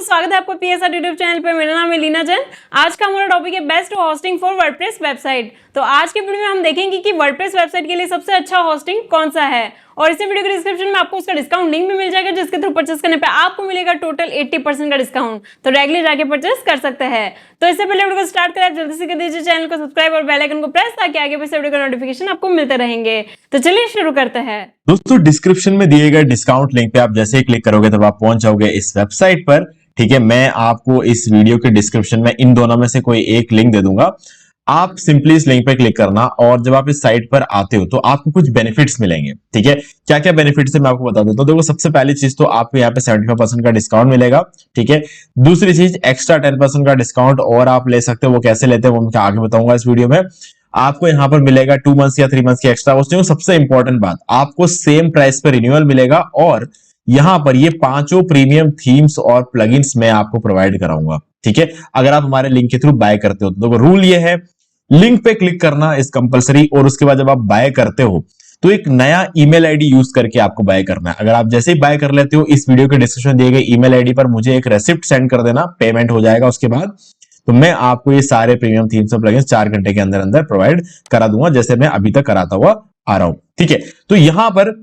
स्वागत है आपको पीएसआर यूट्यूब चैनल पे। मेरा नाम है लीना जैन। आज का हमारा टॉपिक है best hosting for WordPress website. तो आज के वीडियो में हम देखेंगे कि वर्डप्रेस वेबसाइट के लिए सबसे अच्छा होस्टिंग कौन सा है, और इसी वीडियो के डिस्क्रिप्शन में आपको उसका डिस्काउंट लिंक भी मिल जाएगा, जिसके थ्रू परचेस करने पे आपको मिलेगा टोटल 80% का डिस्काउंट। तो डायरेक्टली जाके परचेस कर सकते हैं। तो इससे पहले वीडियो को स्टार्ट करें, आप जल्दी से कर दीजिए चैनल को सब्सक्राइब और बेल आइकन को प्रेस, ताकि आगे भी वीडियो का नोटिफिकेशन आपको मिलते रहेंगे। तो चलिए शुरू करते हैं। दोस्तों, डिस्क्रिप्शन में दिए गए डिस्काउंट लिंक पे आप जैसे ही क्लिक करोगे तब आप पहुंच जाओगे इस वेबसाइट पर। ठीक है, मैं आपको इस वीडियो के डिस्क्रिप्शन में इन दोनों में से कोई एक लिंक दे दूंगा। आप सिंपली इस लिंक पे क्लिक करना, और जब आप इस साइट पर आते हो तो आपको कुछ बेनिफिट्स मिलेंगे। ठीक है, क्या क्या बेनिफिट्स है मैं आपको बता देता हूं। देखो, सबसे पहली चीज तो आपको यहाँ पे 75% का डिस्काउंट मिलेगा। ठीक है, दूसरी चीज एक्स्ट्रा 10% का डिस्काउंट और आप ले सकते हो। वो कैसे लेते हैं वो मैं आगे बताऊंगा इस वीडियो में। आपको यहाँ पर मिलेगा 2 मंथ्स या 3 मंथ्स की एक्स्ट्रा होस्टिंग। सबसे इंपॉर्टेंट बात, आपको सेम प्राइस पर रिन्यूअल मिलेगा, और यहां पर ये 5 प्रीमियम थीम्स और प्लगइन्स मैं आपको प्रोवाइड कराऊंगा। ठीक है, अगर आप हमारे लिंक के थ्रू बाय करते हो तो रूल ये है, लिंक पे क्लिक करना इस कंपलसरी, और उसके बाद जब आप बाय करते हो तो एक नया ईमेल आईडी यूज करके आपको बाय करना है। अगर आप जैसे ही बाय कर लेते हो, इस वीडियो के डिस्क्रिप्शन दिए गए ईमेल आईडी पर मुझे एक रेसिप्ट सेंड कर देना, पेमेंट हो जाएगा उसके बाद। तो मैं आपको ये सारे प्रीमियम थीम्स और प्लगइन्स 4 घंटे के अंदर अंदर प्रोवाइड करा दूंगा, जैसे मैं अभी तक कराता हुआ आ रहा हूं। ठीक है, तो यहां पर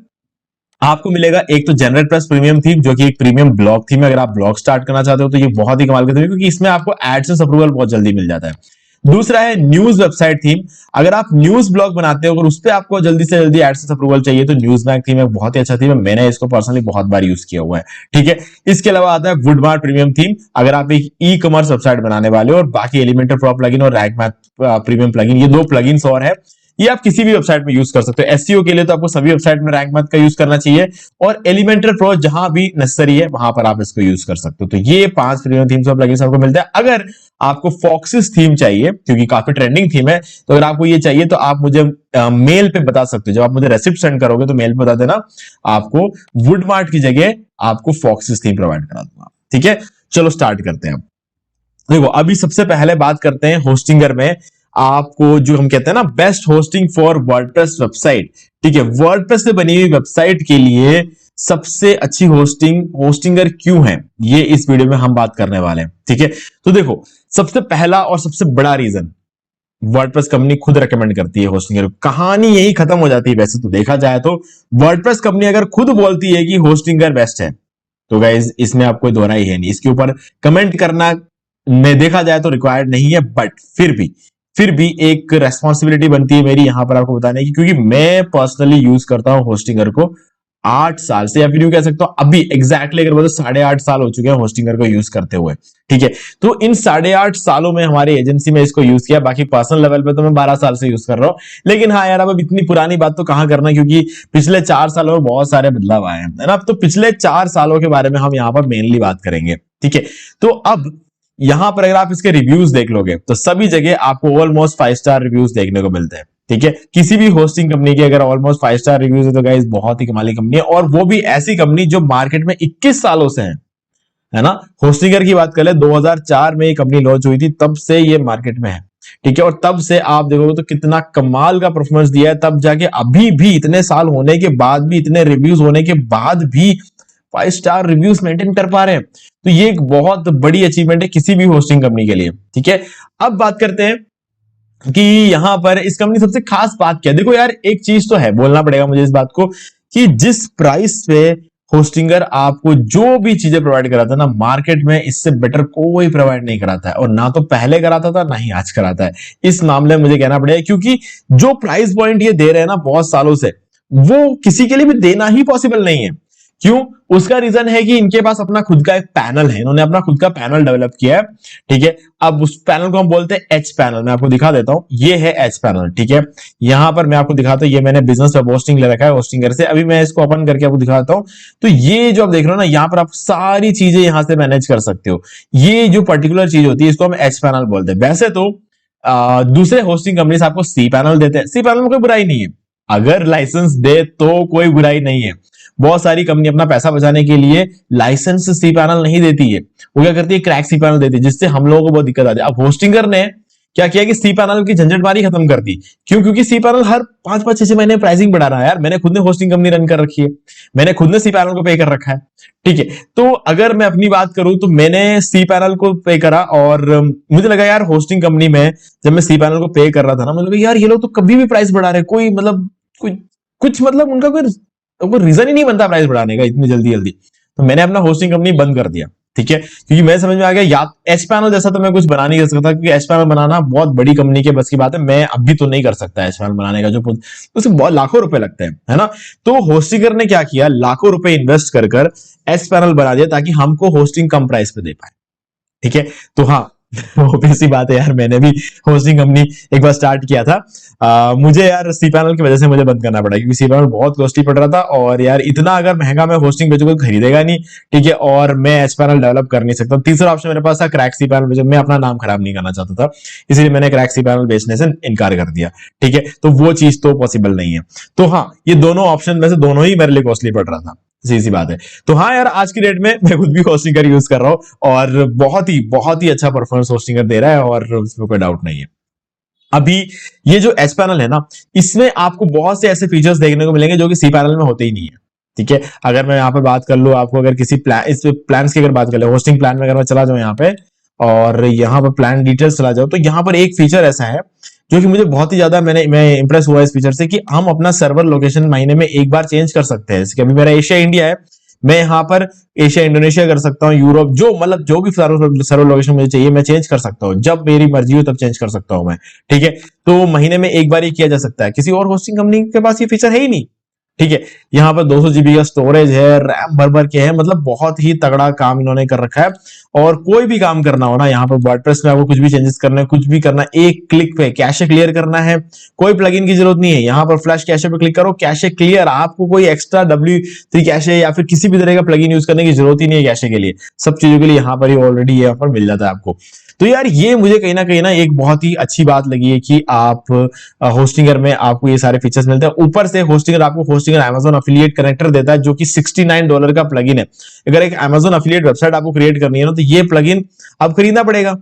आपको मिलेगा एक तो जनरेट प्लस प्रीमियम थीम, जो कि एक प्रीमियम ब्लॉग थीम है। अगर आप ब्लॉग स्टार्ट करना चाहते हो तो ये बहुत ही कमाल की थीम है, क्योंकि इसमें आपको एडसेंस अप्रूवल बहुत जल्दी मिल जाता है। दूसरा है न्यूज वेबसाइट थीम। अगर आप न्यूज ब्लॉग बनाते हो और उस पर आपको जल्दी से जल्दी एडसेंस अप्रूवल चाहिए तो न्यूज बैंक थीम एक बहुत ही अच्छा थीम है। मैंने इसको पर्सनली बहुत बार यूज किया हुआ है। ठीक है, इसके अलावा आता है वुडमार्ट प्रीमियम थीम। अगर आप एक ई कॉमर्स वेबसाइट बनाने वाले हो, और बाकी एलिमेंटर प्रो प्लगइन और रैंक मैथ प्रीमियम प्लगइन, ये 2 प्लगइन्स और है, ये आप किसी भी वेबसाइट में यूज कर सकते हो। एसईओ के लिए तो आपको सभी वेबसाइट में रैंक मैथ का यूज करना चाहिए, और एलिमेंटर प्रो जहां भी नेसेसरी है वहां पर आप इसको यूज कर सकते हो। तो ये 5 प्रीमियम थीम्स और प्लगइन्स आपको मिलते हैं। अगर आपको फॉक्सिस थीम चाहिए, क्योंकि काफी ट्रेंडिंग थीम है, तो अगर आपको ये चाहिए तो आप मुझे मेल पे बता सकते हो। जब आप मुझे रेसिप्ट सेंड करोगे तो मेल पे बता देना, आपको वुडमार्ट की जगह आपको फॉक्सिस थीम प्रोवाइड करा दूंगा। ठीक है, चलो स्टार्ट करते हैं। देखो, अभी सबसे पहले बात करते हैं होस्टिंगर में आपको जो हम कहते हैं ना, best hosting for WordPress website. ठीक है, वर्डप्रेस से बनी हुई वेबसाइट के लिए सबसे अच्छी होस्टिंगर क्यों है, ये इस वीडियो में हम बात करने वाले हैं। ठीक है, तो देखो, सबसे पहला और सबसे बड़ा रीजन, वर्डप्रेस कंपनी खुद रेकमेंड करती है होस्टिंगर। कहानी यही खत्म हो जाती है। वैसे तो देखा जाए तो वर्डप्रेस कंपनी अगर खुद बोलती है कि होस्टिंगर बेस्ट है, तो गाइस इसमें आपको दोहरा ही है नहीं। इसके ऊपर कमेंट करना में देखा जाए तो रिक्वायर्ड नहीं है, बट फिर भी एक रेस्पॉन्सिबिलिटी बनती है मेरी यहां पर आपको बताने की, क्योंकि मैं पर्सनली यूज करता हूं होस्टिंगर को 8 साल से, या फिर यूं कह सकता हूं अभी एग्जैक्टली अगर बोलो 8.5 साल हो चुके हैं होस्टिंगर को यूज करते हुए। ठीक है, तो इन 8.5 सालों में हमारी एजेंसी में इसको यूज किया। बाकी पर्सनल लेवल पे तो मैं 12 साल से यूज कर रहा हूं। लेकिन हाँ यार, अब इतनी पुरानी बात तो कहां करना, क्योंकि पिछले 4 सालों में बहुत सारे बदलाव आए हैं, है ना। तो पिछले 4 सालों के बारे में हम यहाँ पर मेनली बात करेंगे। ठीक है, तो अब यहां पर अगर आप इसके रिव्यूज देख लोगे तो सभी जगह आपको ऑलमोस्ट 5 स्टार रिव्यूज देखने को मिलते हैं। ठीक है, किसी भी होस्टिंग कंपनी के अगर ऑलमोस्ट 5 स्टार रिव्यूज है तो गाइस बहुत ही कमाली कंपनी है, और वो भी ऐसी कंपनी जो मार्केट में 21 सालों से है ना। होस्टिंगर की बात कर ले, 2004 में ये कंपनी लॉन्च हुई थी, तब से ये मार्केट में है। ठीक है, और तब से आप देखोगे तो कितना कमाल का परफॉर्मेंस दिया है। तब जाके अभी भी इतने साल होने के बाद भी, इतने रिव्यूज होने के बाद भी 5 स्टार रिव्यूज मेंटेन कर पा रहे हैं। तो ये एक बहुत बड़ी अचीवमेंट है किसी भी होस्टिंग कंपनी के लिए। ठीक है, अब बात करते हैं कि यहां पर इस कंपनी सबसे खास बात क्या है। देखो यार, एक चीज तो है, बोलना पड़ेगा मुझे इस बात को, कि जिस प्राइस पे होस्टिंगर आपको जो भी चीजें प्रोवाइड कराता है ना, मार्केट में इससे बेटर कोई प्रोवाइड नहीं कराता है, और ना तो पहले कराता था ना ही आज कराता है। इस मामले में मुझे कहना पड़ेगा, क्योंकि जो प्राइस पॉइंट ये दे रहे हैं ना बहुत सालों से, वो किसी के लिए भी देना ही पॉसिबल नहीं है। क्यों? उसका रीजन है कि इनके पास अपना खुद का एक पैनल है, इन्होंने अपना खुद का पैनल डेवलप किया है। ठीक है, अब उस पैनल को हम बोलते हैं एच पैनल। मैं आपको दिखा देता हूं, ये है एच पैनल। ठीक है, यहां पर मैं आपको दिखाता हूं, ये मैंने बिजनेस वेब होस्टिंग ले रखा है होस्टिंगर से। अभी मैं इसको ओपन करके आपको दिखाता हूं। तो ये जो आप देख रहे हो ना, यहां पर आप सारी चीजें यहां से मैनेज कर सकते हो। ये जो पर्टिकुलर चीज होती है इसको हम एच पैनल बोलते हैं। वैसे तो दूसरे होस्टिंग कंपनी आपको सी पैनल देते हैं। सी पैनल में कोई बुराई नहीं है, अगर लाइसेंस दे तो कोई बुराई नहीं है। बहुत सारी कंपनी अपना पैसा बचाने के लिए लाइसेंस सी पैनल नहीं देती है, वो क्या करती है, क्रैक सी पैनल देती है, जिससे हम लोगों को बहुत दिक्कत आती है। अब होस्टिंगर ने क्या किया कि सी पैनल की झंझटमारी खत्म कर दी। क्यों? क्योंकि सी पैनल हर 5-5-6 महीने प्राइसिंग बढ़ा रहा है यार। मैंने खुद ने होस्टिंग कंपनी रन कर रखी है, मैंने खुद ने सी पैनल को पे कर रखा है, ठीक है। तो अगर मैं अपनी बात करूं तो मैंने सी पैनल को पे करा और मुझे लगा यार होस्टिंग कंपनी में जब मैं सी पैनल को पे कर रहा था ना, मुझे लगा यार ये लोग तो कभी भी प्राइस बढ़ा रहे, कोई मतलब कुछ मतलब उनका कोई रीजन ही नहीं बनता प्राइस बढ़ाने का इतनी जल्दी जल्दी। तो मैंने अपना होस्टिंग कंपनी बंद कर दिया, ठीक है। क्योंकि मैं समझ में आ गया या एच पैनल जैसा तो मैं कुछ बना नहीं कर सकता, क्योंकि एच पैनल बनाना बहुत बड़ी कंपनी के बस की बात है। मैं अभी तो नहीं कर सकता एच पैनल बनाने का, जो उसमें बहुत लाखों रुपए लगते हैं, है ना। तो होस्टिंगर ने क्या किया, लाखों रुपए इन्वेस्ट कर एच पैनल बना दिया ताकि हमको होस्टिंग कम प्राइस पे दे पाए, ठीक है। तो हाँ ऑब्वियस सी बात है यार, मैंने भी होस्टिंग कंपनी एक बार स्टार्ट किया था। मुझे यार सी पैनल की वजह से मुझे बंद करना पड़ा, क्योंकि सी पैनल बहुत कॉस्टली पड़ रहा था और यार इतना अगर महंगा मैं होस्टिंग बेचूंगा तो खरीदेगा नहीं, ठीक है। और मैं एच पैनल डेवलप कर नहीं सकता। तीसरा ऑप्शन मेरे पास था क्रैक सी पैनल, मैं अपना नाम खराब नहीं करना चाहता था, इसलिए मैंने क्रैक सी पैनल बेचने से इनकार कर दिया, ठीक है। तो वो चीज तो पॉसिबल नहीं है। तो हाँ, ये दोनों ऑप्शन में से दोनों ही मेरे लिए कॉस्टली पड़ रहा था, सी बात है। तो हाँ यार, आज की डेट में मैं खुद भी होस्टिंगर यूज कर रहा हूं और बहुत ही अच्छा परफॉर्मेंस होस्टिंगर दे रहा है और उसमें कोई डाउट नहीं है। अभी ये जो एच पैनल है ना, इसमें आपको बहुत से ऐसे फीचर्स देखने को मिलेंगे जो कि सी पैनल में होते ही नहीं है, ठीक है। अगर मैं यहाँ पे बात कर लूँ, आपको अगर किसी इस प्लान की अगर बात कर ले, होस्टिंग प्लान में अगर मैं चला जाऊँ यहाँ पे और यहाँ पर प्लान डिटेल्स चला जाऊँ, तो यहाँ पर एक फीचर ऐसा है जो कि मुझे बहुत ही ज्यादा मैं इंप्रेस हुआ इस फीचर से, कि हम अपना सर्वर लोकेशन महीने में एक बार चेंज कर सकते हैं। जैसे कि अभी मेरा एशिया इंडिया है, मैं यहाँ पर एशिया इंडोनेशिया कर सकता हूँ, यूरोप, जो भी सर्वर लोकेशन मुझे चाहिए मैं चेंज कर सकता हूँ, जब मेरी मर्जी हो तब चेंज कर सकता हूँ मैं, ठीक है। तो महीने में एक बार ही किया जा सकता है, किसी और होस्टिंग कंपनी के पास ये फीचर है ही नहीं, ठीक है। यहाँ पर 200 GB का स्टोरेज है, रैम भर के है, मतलब बहुत ही तगड़ा काम इन्होंने कर रखा है। और कोई भी काम करना हो ना, यहाँ पर वर्डप्रेस में आपको कुछ भी चेंजेस करना है, कुछ भी करना, एक क्लिक पे कैशे क्लियर करना है, कोई प्लगइन की जरूरत नहीं है। यहाँ पर फ्लैश कैशे पे क्लिक करो, कैशे क्लियर, आपको कोई एक्स्ट्रा W3 कैशे या फिर किसी भी तरह का प्लगइन यूज करने की जरूरत ही नहीं है कैशे के लिए, सब चीजों के लिए यहाँ पर ही ऑलरेडी यहाँ पर मिल जाता है आपको। तो यार ये मुझे कहीं ना एक बहुत ही अच्छी बात लगी है कि आप होस्टिंगर में आपको ये सारे फीचर्स मिलते हैं। ऊपर से होस्टिंगर आपको होस्टिंगर Amazon एफिलिएट कनेक्टर देता है, जो कि $69 का प्लगइन है। अगर एक Amazon एफिलिएट वेबसाइट आपको क्रिएट करनी है ना, तो ये प्लगइन आप खरीदना पड़ेगा,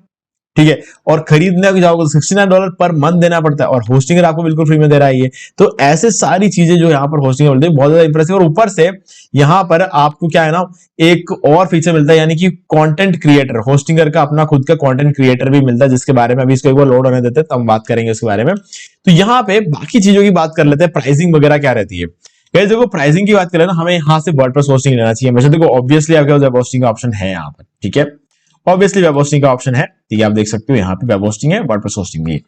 ठीक है। और खरीदने जाओगे तो $69 पर मंथ देना पड़ता है, और होस्टिंगर आपको बिल्कुल फ्री में दे रहा है ये। तो ऐसे सारी चीजें जो यहाँ पर होस्टिंगर मिलती है, बहुत ज्यादा इंप्रेसिव। और ऊपर से यहाँ पर आपको क्या है ना, एक और फीचर मिलता है, यानी कि कंटेंट क्रिएटर, होस्टिंगर का अपना खुद का कंटेंट क्रिएटर भी मिलता है, जिसके बारे में अभी इसको एक बार लोड होने देते हैं, तब हम बात करेंगे उसके बारे में। तो यहाँ पे बाकी चीजों की बात कर लेते हैं, प्राइसिंग वगैरह क्या रहती है। गाइस देखो, प्राइसिंग की बात करें ना, हमें यहाँ से वर्डप्रेस होस्टिंग लेना चाहिए। वैसे देखो ऑब्वियसली आपके पास वेब होस्टिंग का ऑप्शन है यहाँ पर, ठीक है। ऑब्वियसली वेब होस्टिंग का ऑप्शन है, ठीक है। आप देख सकते हो यहाँ पे वेब होस्टिंग है, वर्डप्रेस होस्टिंग भी है।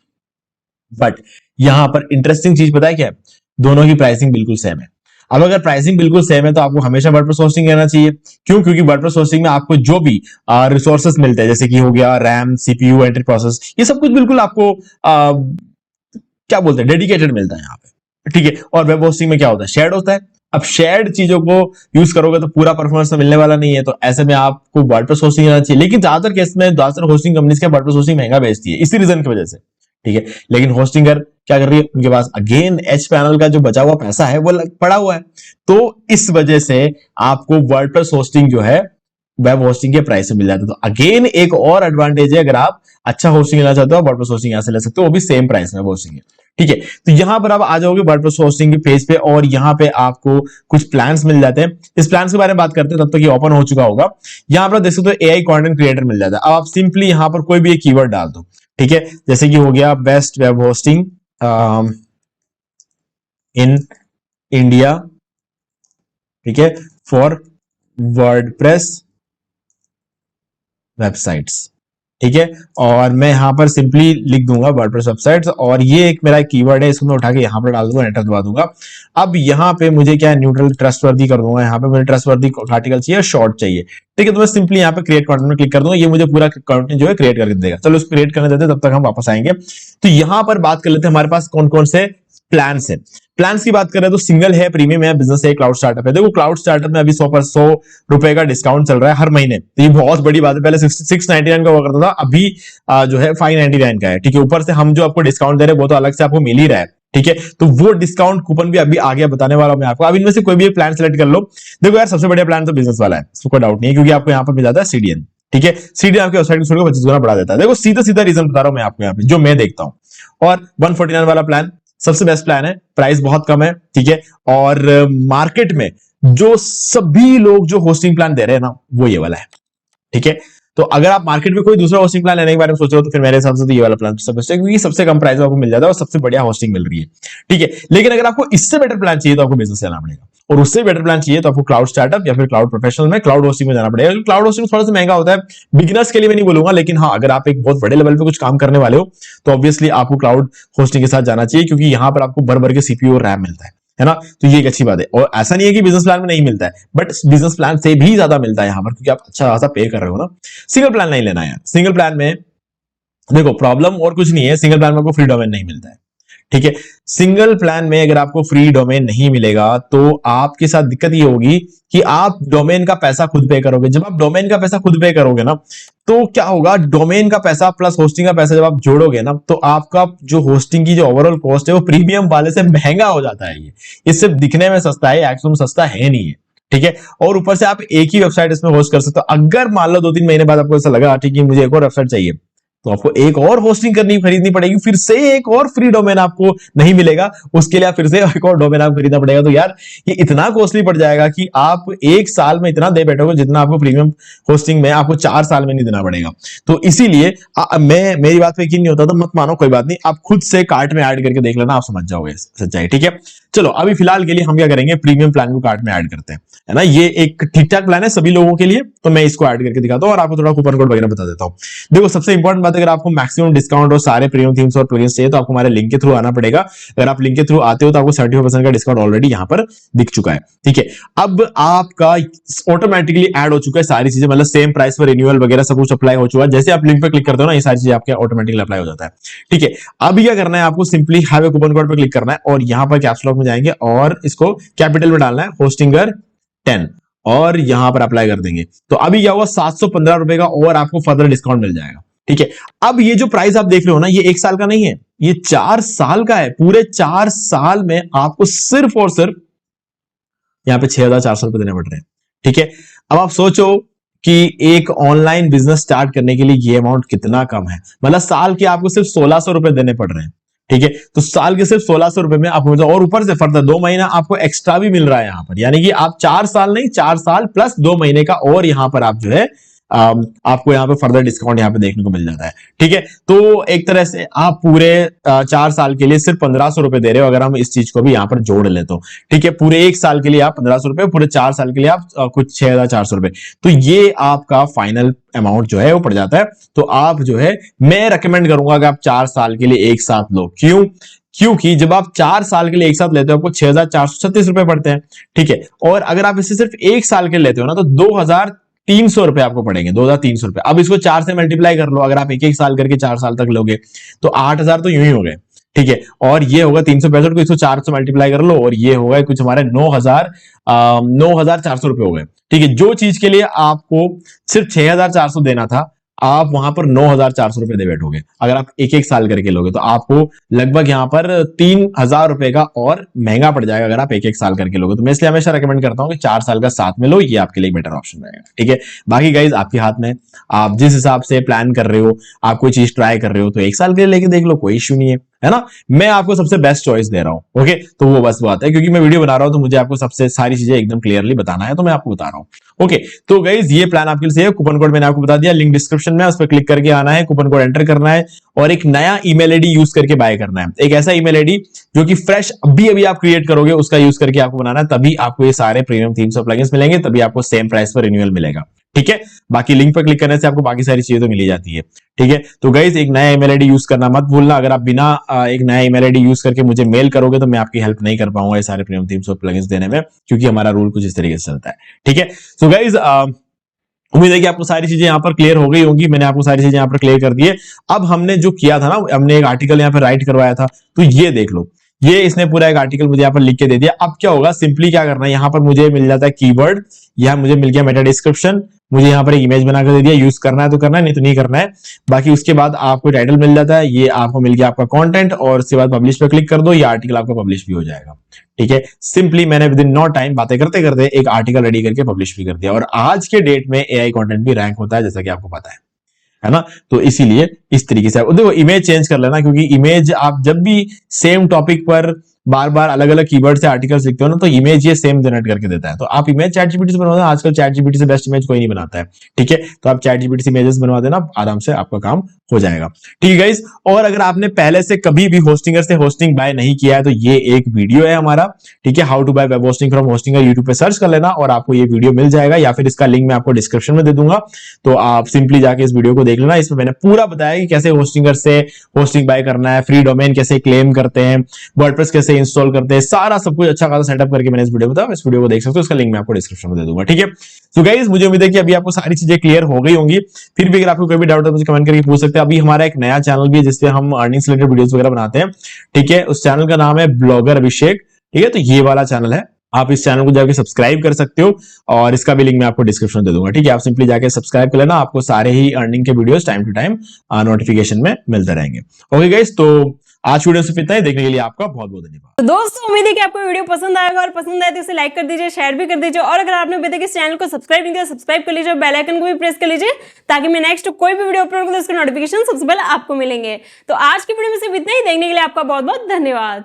बट यहाँ पर इंटरेस्टिंग चीज पता है क्या है, दोनों की प्राइसिंग बिल्कुल सेम है। अब अगर प्राइसिंग बिल्कुल सेम है तो आपको हमेशा वर्डप्रेस होस्टिंग लेना चाहिए। क्यों? क्योंकि वर्डप्रेस होस्टिंग में आपको जो भी रिसोर्सेस मिलते हैं, जैसे कि हो गया रैम, CPU, एंट्री प्रोसेस, ये सब कुछ बिल्कुल आपको क्या बोलते हैं, डेडिकेटेड मिलता है यहाँ पे, ठीक है। और वेब होस्टिंग में क्या होता है, शेयर्ड होता है। अब शेयर्ड चीजों को यूज करोगे तो पूरा परफॉर्मेंस तो मिलने वाला नहीं है, तो ऐसे में आपको वर्डप्रेस होस्टिंग लेना चाहिए। लेकिन ज्यादातर केस में ज्यादातर होस्टिंग कंपनीज के वर्डप्रेस होस्टिंग महंगा बेचती है, इसी रीजन की वजह से, ठीक है। लेकिन होस्टिंगर क्या कर रही है, उनके पास अगेन एच पैनल का जो बचा हुआ पैसा है वो पड़ा हुआ है, तो इस वजह से आपको वर्डप्रेस होस्टिंग जो है वेब होस्टिंग के प्राइस में मिल जाता है। तो अगेन एक और एडवांटेज है, अगर आप अच्छा होस्टिंग लेना चाहते हो, वर्डप्रेस होस्टिंग यहां से ले सकते हो, वो भी सेम प्राइस में होस्टिंग है, ठीक है। तो यहां पर आप आ जाओगे वर्डप्रेस होस्टिंग के पेज पे, और यहां पे आपको कुछ प्लान्स मिल जाते हैं। इस प्लान्स के बारे में बात करते हैं, तब तक ये ओपन हो चुका होगा। यहां पर देख सकते हो AI कंटेंट क्रिएटर मिल जाता है। अब आप सिंपली यहां पर कोई भी एक कीवर्ड डाल दो, ठीक है। जैसे कि हो गया best web hosting in India, ठीक है, फॉर वर्डप्रेस वेबसाइट्स, ठीक है। और मैं यहां पर सिंपली लिख दूंगा वर्डप्रेस वेबसाइट्स, और ये एक मेरा कीवर्ड है, इसको मैं उठा के यहां पर डाल दूंगा, एंटर दबा दूंगा। अब यहां पे मुझे क्या न्यूट्रल ट्रस्टवर्दी कर दूंगा, यहां पे मुझे ट्रस्टवर्दी आर्टिकल चाहिए, शॉर्ट चाहिए, ठीक है। तो मैं सिंपली यहां पे क्रिएट कंटेंट में क्लिक कर दूंगा, ये मुझे पूरा कंटेंट जो है क्रिएट करके देगा। चलो इसको क्रिएट करने देते हैं, तब तक हम वापस आएंगे। तो यहां पर बात कर लेते हैं हमारे पास कौन कौन से प्लान्स है। प्लान्स की बात करें तो सिंगल है, प्रीमियम है, बिजनेस है, क्लाउड स्टार्टअप है। देखो क्लाउड स्टार्टअप में अभी 100 रुपए का डिस्काउंट चल रहा है हर महीने, तो ये बहुत बड़ी बात है। पहले 699 का हुआ करता था, अभी जो है 599 का है, ठीक है। ऊपर से हम जो आपको डिस्काउंट दे रहे हैं वो तो अलग से आपको मिल ही रहा है, ठीक है। तो वो डिस्काउंट कूपन भी अभी आगे बताने वाला हूं मैं आपको। अब इनमें से कोई भी प्लान सेलेक्ट कर लो। देखो यार, सबसे बढ़िया प्लान तो बिजनेस वाला है, इसमें कोई डाउट नहीं है, क्योंकि आपको यहाँ पर मिल जाता है CDN, ठीक है, सीधे आपके वेबसाइट को छोड़कर 25 गुना बढ़ा देता है। देखो सीधा सीधा रीजन बता रहा हूं मैं आपको यहाँ पे, जो मैं देखता हूं। और 149 वाला प्लान सबसे बेस्ट प्लान है, प्राइस बहुत कम है, ठीक है, और मार्केट में जो सभी लोग जो होस्टिंग प्लान दे रहे हैं ना, वो ये वाला है, ठीक है। तो अगर आप मार्केट में कोई दूसरा होस्टिंग प्लान लेने के बारे में सोच रहे हो तो फिर मेरे हिसाब से तो ये वाला प्लान सबसे बेस्ट है, क्योंकि सबसे कम प्राइस में आपको मिल जाता है और सबसे बढ़िया होस्टिंग मिल रही है, ठीक है। लेकिन अगर आपको इससे बेटर प्लान चाहिए तो आपको बिजनेस लेना पड़ेगा, और उससे बेटर प्लान चाहिए तो आपको क्लाउड स्टार्टअप या फिर क्लाउड प्रोफेशनल में क्लाउड होस्टिंग में जाना पड़ेगा। क्लाउड होस्टिंग थोड़ा सा महंगा होता है, बिगिनर्स के लिए मैं नहीं बोलूंगा, लेकिन हाँ अगर आप एक बहुत बड़े लेवल पे कुछ काम करने वाले हो तो ऑब्वियसली आपको क्लाउड होस्टिंग के साथ जाना चाहिए, क्योंकि यहां पर आपको भर भर के सीपीयू और रैम मिलता है ना। तो ये एक अच्छी बात है, और ऐसा नहीं है कि बिजनेस प्लान में नहीं मिलता है, बट बिजनेस प्लान से भी ज्यादा मिलता है यहां पर, क्योंकि आप अच्छा खासा पे कर रहे हो ना। सिंगल प्लान नहीं लेना है, सिंगल प्लान में देखो प्रॉब्लम और कुछ नहीं है, सिंगल प्लान में आपको फ्री डोमेन नहीं मिलता है, ठीक है। सिंगल प्लान में अगर आपको फ्री डोमेन नहीं मिलेगा तो आपके साथ दिक्कत ये होगी कि आप डोमेन का पैसा खुद पे करोगे। जब आप डोमेन का पैसा खुद पे करोगे ना, तो क्या होगा, डोमेन का पैसा प्लस होस्टिंग का पैसा जब आप जोड़ोगे ना, तो आपका जो होस्टिंग की जो ओवरऑल कॉस्ट है वो प्रीमियम वाले से महंगा हो जाता है। ये सिर्फ दिखने में सस्ता है, एक्चुअल में सस्ता है नहीं है, ठीक है। और ऊपर से आप एक ही वेबसाइट इसमें होस्ट कर सकते हो। अगर मान लो 2-3 महीने बाद आपको ऐसा लगा ठीक है मुझे एक और वेबसाइट चाहिए, तो आपको एक और होस्टिंग खरीदनी पड़ेगी, फिर से एक और फ्री डोमेन आपको नहीं मिलेगा, उसके लिए आप फिर से एक और डोमेन आपको खरीदना पड़ेगा। तो यार ये इतना कॉस्टली पड़ जाएगा कि आप एक साल में इतना दे बैठोगे जितना आपको प्रीमियम होस्टिंग में आपको 4 साल में नहीं देना पड़ेगा। तो इसीलिए मेरी बात पे यकीन नहीं होता तो मत मानो, कोई बात नहीं, आप खुद से कार्ट में ऐड करके देख लेना, आप समझ जाओगे सच्चाई, ठीक है। चलो अभी फिलहाल के लिए हम क्या करेंगे, प्रीमियम प्लान को कार्ट में ऐड करते हैं, है ना। ये एक ठीक ठाक प्लान है सभी लोगों के लिए, तो मैं इसको ऐड करके दिखाता हूं और आपको थोड़ा कूपन कोड वगैरह बता देता हूं। देखो सबसे इंपॉर्टेंट बात, अगर आपको मैक्सिमम डिस्काउंट और सारे प्रीमियम थीम्स और प्लगइन्स चाहिए तो आपको हमारे लिंक के थ्रू आना पड़ेगा। अगर आप लिंक के थ्रू आते हो तो आपको 75% का डिस्काउंट ऑलरेडी यहां पर दिख चुका है, ठीक है। अब आपका ऑटोमेटिकली ऐड हो चुका है सारी चीजें, मतलब सेम प्राइस पर रिन्यूअल वगैरह सब कुछ अप्लाई हो चुका है। जैसे आप लिंक पर क्लिक करते हो ना, ये सारी चीजें आपके ऑटोमेटिकली अप्लाई हो जाता है, ठीक है। अब क्या करना है, आपको simply have a coupon code पर क्लिक करना है और यहां पर कैप्स लॉक में जाएंगे और इसको कैपिटल में डालना है, होस्टिंगर 10, और यहां पर अप्लाई कर देंगे। तो अभी क्या हुआ, 715 रुपए का और आपको फर्दर डिस्काउंट मिल जाएगा, ठीक है। अब ये जो प्राइस आप देख रहे हो ना, ये 1 साल का नहीं है, ये 4 साल का है। पूरे 4 साल में आपको सिर्फ और सिर्फ यहां पे 6400 रुपए देने पड़ रहे हैं, ठीक है। अब आप सोचो कि एक ऑनलाइन बिजनेस स्टार्ट करने के लिए ये अमाउंट कितना कम है, मतलब साल के आपको सिर्फ 1600 रुपए देने पड़ रहे हैं, ठीक है। तो साल के सिर्फ 1600 रुपए में आप, और ऊपर से फर्दर 2 महीना आपको एक्स्ट्रा भी मिल रहा है यहां पर, यानी कि आप 4 साल नहीं, 4 साल प्लस 2 महीने का और यहां पर आप जो है आपको यहाँ पे फर्दर डिस्काउंट यहाँ पे देखने को मिल जाता है, ठीक है। तो एक तरह से आप पूरे 4 साल के लिए सिर्फ 1500 रुपए दे रहे हो, अगर हम इस चीज को भी यहाँ पर जोड़ ले तो, ठीक है। पूरे 1 साल के लिए आप 1500 रुपए, पूरे 4 साल के लिए आप कुछ 6400 रुपए, तो ये आपका फाइनल अमाउंट जो है वो पड़ जाता है। तो आप जो है, मैं रेकमेंड करूंगा कि आप 4 साल के लिए एक साथ लो। क्यों? क्योंकि जब आप 4 साल के लिए एक साथ लेते हो आपको 6436 रुपए पड़ते हैं, ठीक है। और अगर आप इसे सिर्फ 1 साल के लिए लेते हो ना, तो 2300 रुपए आपको पड़ेंगे, 2300 रुपए। अब इसको 4 से मल्टीप्लाई कर लो, अगर आप एक साल करके 4 साल तक लोगे तो 8000 तो यूं ही हो गए, ठीक है। और ये होगा 365 को इसको 4 से मल्टीप्लाई कर लो और ये होगा कुछ हमारे 9400 रुपए हो गए, ठीक है। जो चीज के लिए आपको सिर्फ 6400 देना था, आप वहां पर 9400 रुपए दे बैठोगे। अगर आप एक साल करके लोगे तो आपको लगभग यहां पर 3000 रुपए का और महंगा पड़ जाएगा अगर आप एक साल करके लोगे। तो मैं इसलिए हमेशा रेकमेंड करता हूं कि 4 साल का साथ में लो, ये आपके लिए बेटर ऑप्शन रहेगा, ठीक है। बाकी गाइज आपके हाथ में, आप जिस हिसाब से प्लान कर रहे हो, आप कोई चीज ट्राई कर रहे हो तो 1 साल के लिए लेके देख लो, कोई इश्यू नहीं है ना। मैं आपको सबसे बेस्ट चॉइस दे रहा हूं, ओके। तो वो बस बात है, क्योंकि मैं वीडियो बना रहा हूं तो मुझे आपको सबसे सारी चीजें एकदम क्लियरली बताना है, तो मैं आपको बता रहा हूं, ओके। तो गाइज ये प्लान आपके लिए है। कूपन कोड मैंने आपको बता दिया, लिंक डिस्क्रिप्शन में, उस पर क्लिक करके आना है, कूपन कोड एंटर करना है और एक नया ईमेल आईडी यूज करके बाय करना है। एक ऐसा ईमेल आईडी जो कि फ्रेश अभी आप क्रिएट करोगे, उसका यूज करके आपको बनाना है, तभी आपको ये सारे प्रीमियम थीम्स और प्लगइन्स मिलेंगे, तभी आपको सेम प्राइस पर रिन्यूअल मिलेगा, ठीक है। बाकी लिंक पर क्लिक करने से आपको बाकी सारी चीजें तो मिल जाती है, ठीक है। तो गाइज एक नया ईमेल आईडी यूज करना मत भूलना। अगर आप बिना एक नया ईमेल आईडी यूज करके मुझे मेल करोगे तो मैं आपकी हेल्प नहीं कर पाऊंगा ये सारे प्रीमियम थीम्स और प्लगइन्स देने में, क्योंकि हमारा रूल कुछ इस तरीके से चलता है, ठीक है। सो गाइज उम्मीद है कि आपको सारी चीजें यहाँ पर क्लियर हो गई होंगी। मैंने आपको सारी चीजें यहाँ पर क्लियर कर दी है। अब हमने जो किया था ना, हमने एक आर्टिकल यहाँ पर राइट करवाया था, तो ये देख लो, ये इसने पूरा एक आर्टिकल मुझे यहाँ पर लिख के दे दिया। अब क्या होगा, सिंपली क्या करना है, यहाँ पर मुझे मिल जाता है कीवर्ड, यहाँ मुझे मिल गया मेटा डिस्क्रिप्शन, मुझे यहाँ पर एक इमेज बनाकर दे दिया, यूज करना है तो करना है, नहीं तो नहीं करना है। बाकी उसके बाद आपको टाइटल मिल जाता है, ये आपको मिल गया आपका कंटेंट, और उसके बाद पब्लिश पे क्लिक कर दो, ये आर्टिकल आपका पब्लिश भी हो जाएगा। ठीक है, सिंपली मैंने विद इन नो टाइम बातें करते करते एक आर्टिकल रेडी करके पब्लिश भी कर दिया। और आज के डेट में एआई कंटेंट भी रैंक होता है, जैसा कि आपको पता है ना। तो इसीलिए इस तरीके से देखो, इमेज चेंज कर लेना, क्योंकि इमेज आप जब भी सेम टॉपिक पर बार बार अलग अलग कीवर्ड से आर्टिकल्स लिखते हो ना, तो इमेज ये सेम जनरेट करके देता है। तो आप इमेज चैटजीपीटी से बनवा देना, आजकल चैटजीपीटी से बेस्ट इमेज कोई नहीं बनाता है। ठीक है, तो आप चैटजीपीटी से इमेजेस बनवा देना, आराम से आपका काम हो जाएगा। ठीक है गाइस, और अगर आपने पहले से कभी भी होस्टिंगर से होस्टिंग बाय नहीं किया है तो ये एक वीडियो है हमारा। ठीक है, how to buy web hosting from Hostinger, YouTube पे सर्च कर लेना और आपको ये वीडियो मिल जाएगा, या फिर इसका लिंक मैं आपको डिस्क्रिप्शन में दे दूंगा। तो आप सिंपली जाके इस वीडियो को देख लेना, इसमें मैंने पूरा बताया कि कैसे होस्टिंगर से होस्टिंग बाय करना है, फ्री डोमेन कैसे क्लेम करते हैं, वर्डप्रेस कैसे इंस्टॉल करते हैं, सारा सब कुछ अच्छा खासा सेटअप करके मैंने इस वीडियो बताया। इस वीडियो को देख सकते हो, इसका लिंक मैं आपको डिस्क्रिप्शन में दे दूंगा। ठीक है, सो गाइस मुझे उम्मीद है कि अभी आपको सारी चीजें क्लियर हो गई होंगी। फिर भी अगर आपको कोई भी डाउट है तो मुझे कमेंट करके पूछ सकते हैं। अभी हमारा एक नया चैनल भी है जिससे हम अर्निंग्स रिलेटेड वीडियोस वगैरह बनाते हैं। ठीक है, उस चैनल का नाम है ब्लॉगर अभिषेक। ठीक है, तो ये वाला चैनल है, आप इस चैनल को जाके सब्सक्राइब कर सकते हो, और इसका भी लिंक मैं आपको डिस्क्रिप्शन में दे दूंगा। ठीक है, आप सिंपली जाके सब्सक्राइब कर लेना, आपको सारे ही अर्निंग के videos time to time notification में मिलते रहेंगे। ओके गाइस, तो आज वीडियो सिर्फ इतना ही, देखने के लिए आपका बहुत बहुत धन्यवाद। तो दोस्तों उम्मीद है कि आपको वीडियो पसंद आएगा, और पसंद आए तो इसे लाइक कर दीजिए, शेयर भी कर दीजिए, और अगर आपने अभी तक इस चैनल को सब्सक्राइब नहीं किया सब्सक्राइब कर लीजिए, बेल आइकन को भी प्रेस कर लीजिए, ताकि मैं नेक्स्ट कोई भी वीडियो अपलोड करूं तो उसके नोटिफिकेशन सबसे पहले आपको मिलेंगे। तो आज की वीडियो में सिर्फ इतना ही, देखने के लिए आपका बहुत बहुत धन्यवाद।